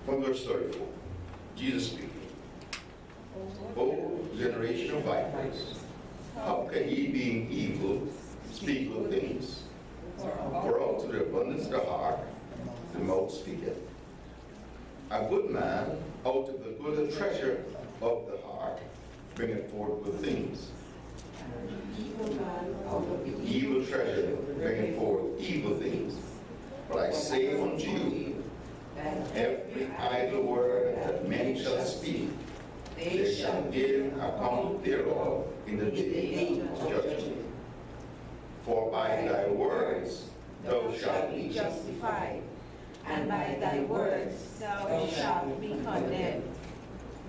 From verse 34, Jesus speaking. O generation of vipers, how can ye, being evil, speak good things? For out of the abundance of the heart, the mouth speaketh. A good man, out of the good treasure of the heart, bringeth forth good things. Evil treasure bringeth forth evil things. But I say unto you, every idle word that men shall speak, they shall give account thereof in the day of judgment. For by thy words thou shalt be justified, and by thy words thou shalt be condemned.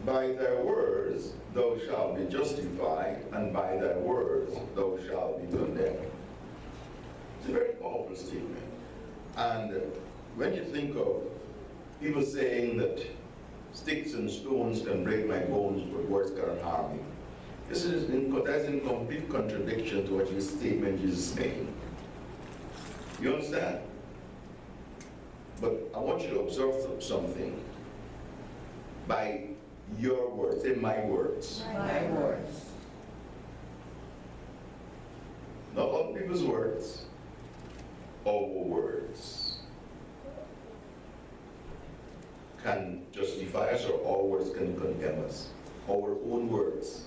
By thy words thou shalt be justified, and by thy words thou shalt be condemned. It's a very powerful statement. And when you think of people saying that sticks and stones can break my bones, but words cannot harm me, that's in complete contradiction to what your statement is saying. You understand? But I want you to observe something. By your words, say my words. My words. Not other people's words, our words can justify us, or our words can condemn us. Our own words.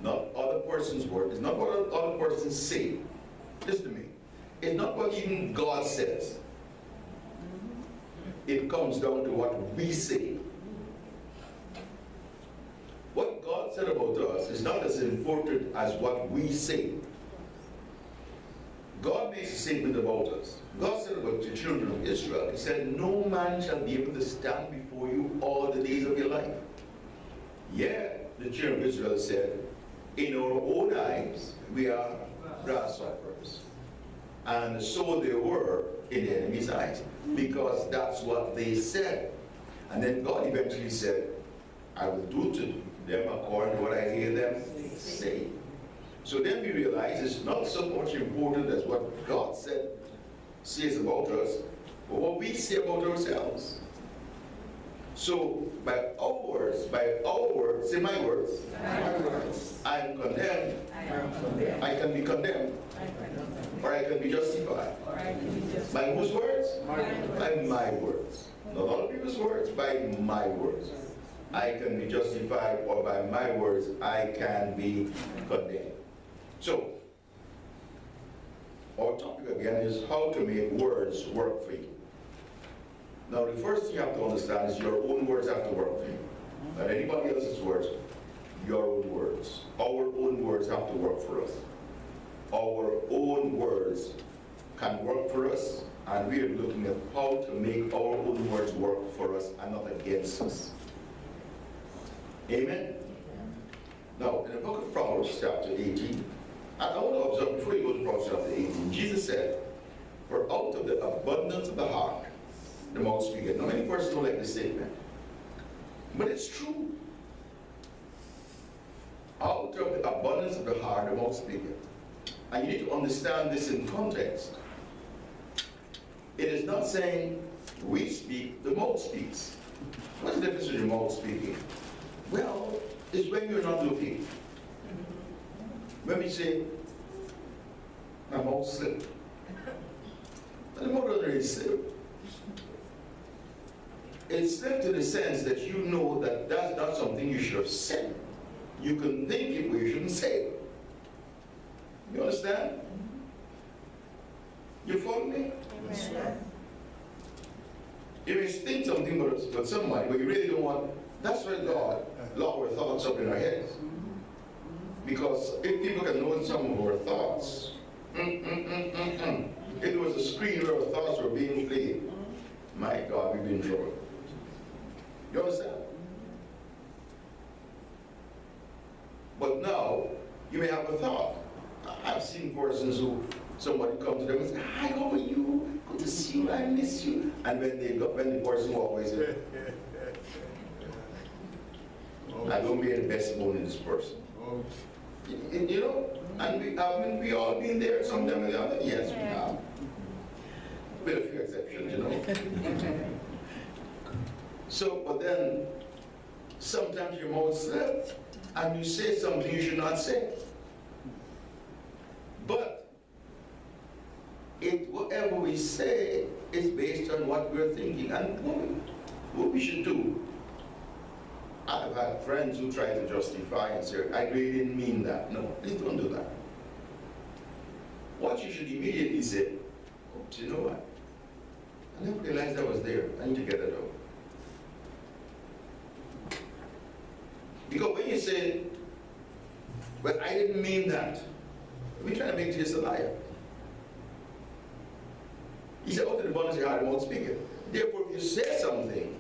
Not other person's words. It's not what other persons say. Listen to me. It's not what even God says. It comes down to what we say. What God said about us is not as important as what we say. God makes a statement about us. God said about the children of Israel, He said, no man shall be able to stand before you all the days of your life. Yeah, the children of Israel said, in our own eyes, we are grasshoppers. And so they were in the enemy's eyes, because that's what they said. And then God eventually said, I will do to them according to what I hear them say. So then we realize it's not so much important as what God says about us, but what we say about ourselves. So by our words, say my words, I'm condemned, I can be condemned, or I can be justified. By whose words? By my words. Not other people's words, by my words. I can be justified, or by my words, I can be condemned. So, our topic again is how to make words work for you. Now, the first thing you have to understand is your own words have to work for you. Not anybody else's words, your own words. Our own words have to work for us. Our own words can work for us, and we are looking at how to make our own words work for us and not against us. Amen? Now, in the book of Proverbs, chapter 18, and I want to observe, before you go to Proverbs chapter 18, Jesus said, for out of the abundance of the heart, the mouth speaketh. Now, many persons don't like this statement, but it's true. Out of the abundance of the heart, the mouth speaketh. And you need to understand this in context. It is not saying we speak, the mouth speaks. What's the difference between the mouth speaking? Well, it's when you're not looking. When we say, my mouth slipped. And the mouth doesn't really slip. It slipped in the sense that you know that that's not something you should have said. You can think it, but you shouldn't say it. You understand? You follow me? Amen. You may think something but somebody, but you really don't want. That's why God locked our thoughts up in our heads. Because if people can know some of our thoughts, if there was a screen where our thoughts were being played, my God, we'd be in trouble. You understand? But now, you may have a thought. I've seen persons who, somebody come to them and say, hi, how are you? Good to see you, I miss you. And when the person walks away, say, I don't be the best bone in this person. You know, and we all been there sometime or the other. Yes, we have. With a few exceptions, you know. So, but then sometimes your mouth slips and you say something you should not say. But whatever we say is based on what we're thinking. And what we should do, I've had friends who try to justify and say, I really didn't mean that. No, please don't do that. What you should immediately say, oops, you know what? I never realized that was there. I need to get it out. Because when you say, well, I didn't mean that, we're trying to make Jesus a liar. He said, out of the abundance of your heart, I won't speak it. Therefore, if you say something,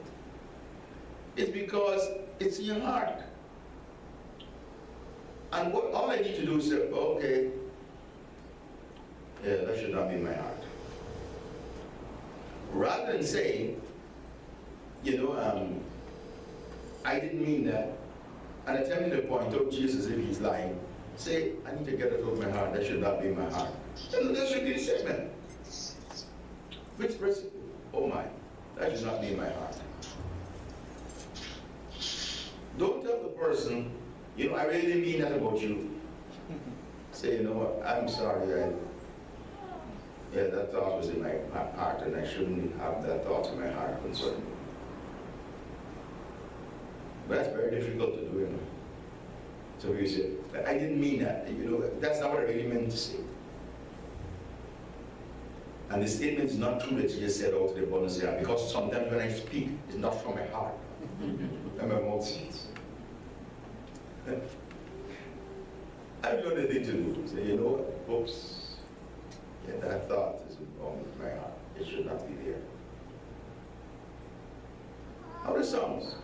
it's because it's in your heart. And all I need to do is say, okay, yeah, that should not be in my heart. Rather than saying, you know, I didn't mean that, and attempting to point out Jesus if he's lying, say, I need to get it out of my heart, that should not be in my heart. And that should be the statement. Which person? Oh my, that should not be in my heart. Don't tell the person, you know, I really didn't mean that about you. Say, you know what, I'm sorry, that thought was in my heart, and I shouldn't have that thought in my heart concerning you. But that's very difficult to do, you know. So you say, I didn't mean that, you know, that's not what I really meant to say. And the statement is not true that you just said out of the abundance of your heart, because sometimes when I speak, it's not from my heart. And my mouth says. I've got a thing to do. Say, you know what, oops. Yeah, that thought is wrong with my heart. It should not be there. How the songs?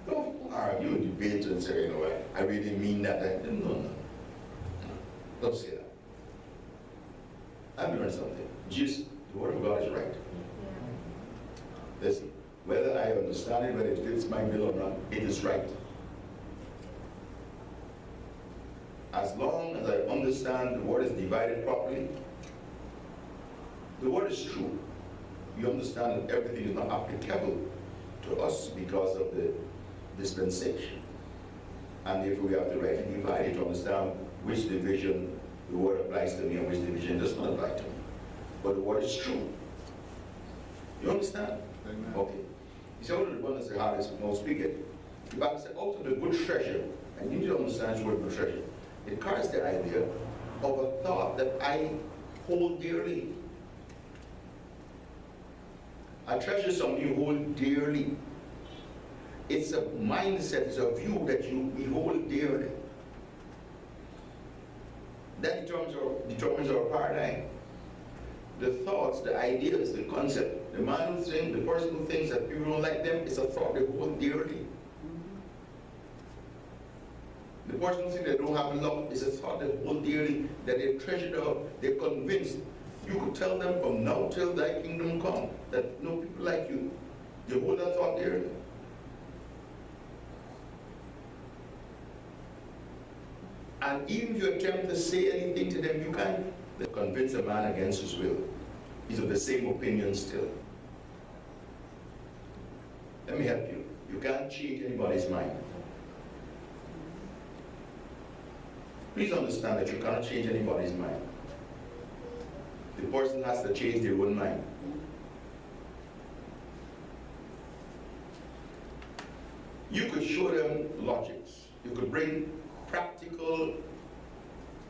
Don't argue and debate and say, you know what, I really mean that. No. Don't say that. I've learned something. Jesus, the word of God is right. Listen, whether I understand it, whether it fits my bill or not, it is right. As long as I understand the word is divided properly, the word is true. You understand that everything is not applicable to us because of the dispensation. And therefore we have to rightly divide it to understand which division the word applies to me and which division does not apply to me. But the word is true. You understand? Amen. Okay. You say, out of the abundance of the heart is no speak it. The Bible says, out of the good treasure, and you need to understand the word good treasure. It carries the idea of a thought that I hold dearly. I treasure something you hold dearly. It's a mindset, it's a view that we hold dearly. That determines our paradigm. The thoughts, the ideas, the concept. The man who thinks, the person who thinks that people don't like them, is a thought they hold dearly. The person who thinks they don't have love is a thought they hold dearly, that they treasure up, they're convinced. You could tell them from now till thy kingdom come that no people like you. You hold that thought dearly. And even if you attempt to say anything to them, you can't convince a man against his will. He's of the same opinion still. Let me help you. You can't change anybody's mind. Please understand that you cannot change anybody's mind. The person has to change their own mind. You could show them logics. You could bring practical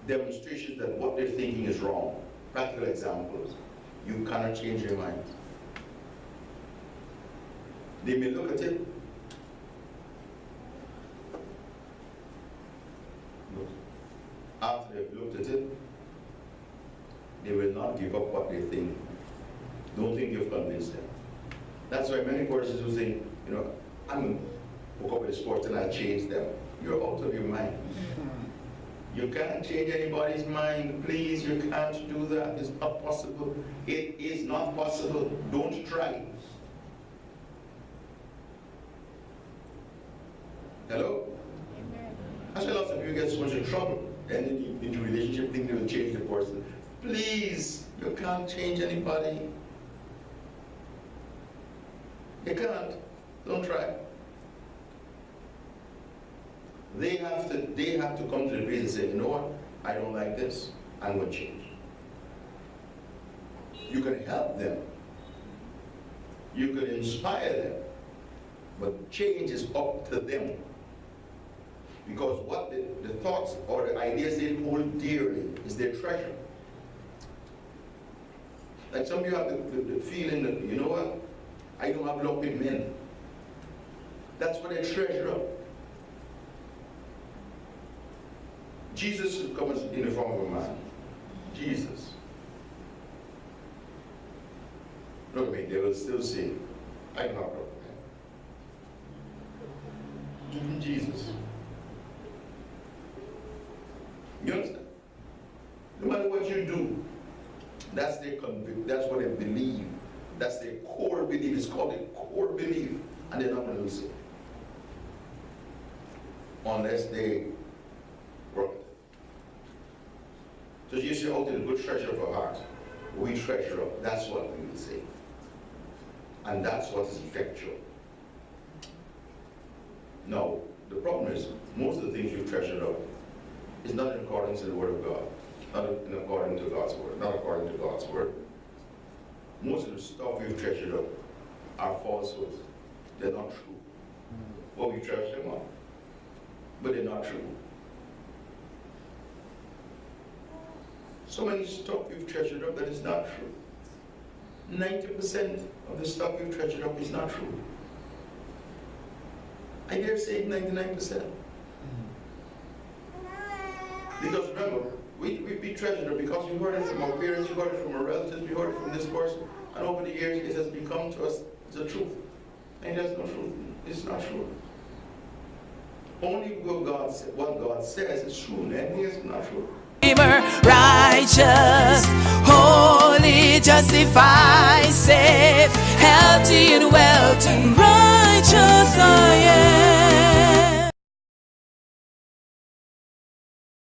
demonstrations that what they're thinking is wrong. Practical examples. You cannot change their mind. They may look at it. After they've looked at it, they will not give up what they think. Don't think you've convinced them. That's why many persons who think, you know, I'm going to hook up with sports and I'll change them. You're out of your mind. You can't change anybody's mind. Please, you can't do that. It's not possible. It is not possible. Don't try. Hello? That's why lots of people get so much in trouble. And into relationship, think they will change the person. Please, you can't change anybody. They can't. Don't try. They have to come to the place and say, you know what? I don't like this. I'm going to change. You can help them. You can inspire them. But change is up to them. Because what the thoughts or the ideas they hold dearly is their treasure. Like some of you have the feeling that, you know what? I don't have luck with men. That's what they treasure up. Jesus comes in the form of a man. Jesus. Look at me, they will still say, I don't have luck with men. Even Jesus. You understand? No matter what you do, that's their conviction, that's what they believe. That's their core belief. It's called a core belief. And they're not going to lose it. Unless they work it. So you say, oh, the good treasure of our heart. We treasure up. That's what we will say. And that's what is effectual. Now, the problem is, most of the things you've treasured up is not in accordance to the Word of God. Not in according to God's Word. Not according to God's Word. Most of the stuff we've treasured up are falsehoods. They're not true. Well, we treasure them up, but they're not true. So many stuff we've treasured up that is not true. 90% of the stuff we've treasured up is not true. I dare say 99%. Because remember, we treasured it because we heard it from our parents, we heard it from our relatives, we heard it from this person, and over the years it has become to us the truth. And there's no truth. It's not true. Only what God says is true, and anything is not true. Righteous, holy, justified, safe, healthy and wealthy,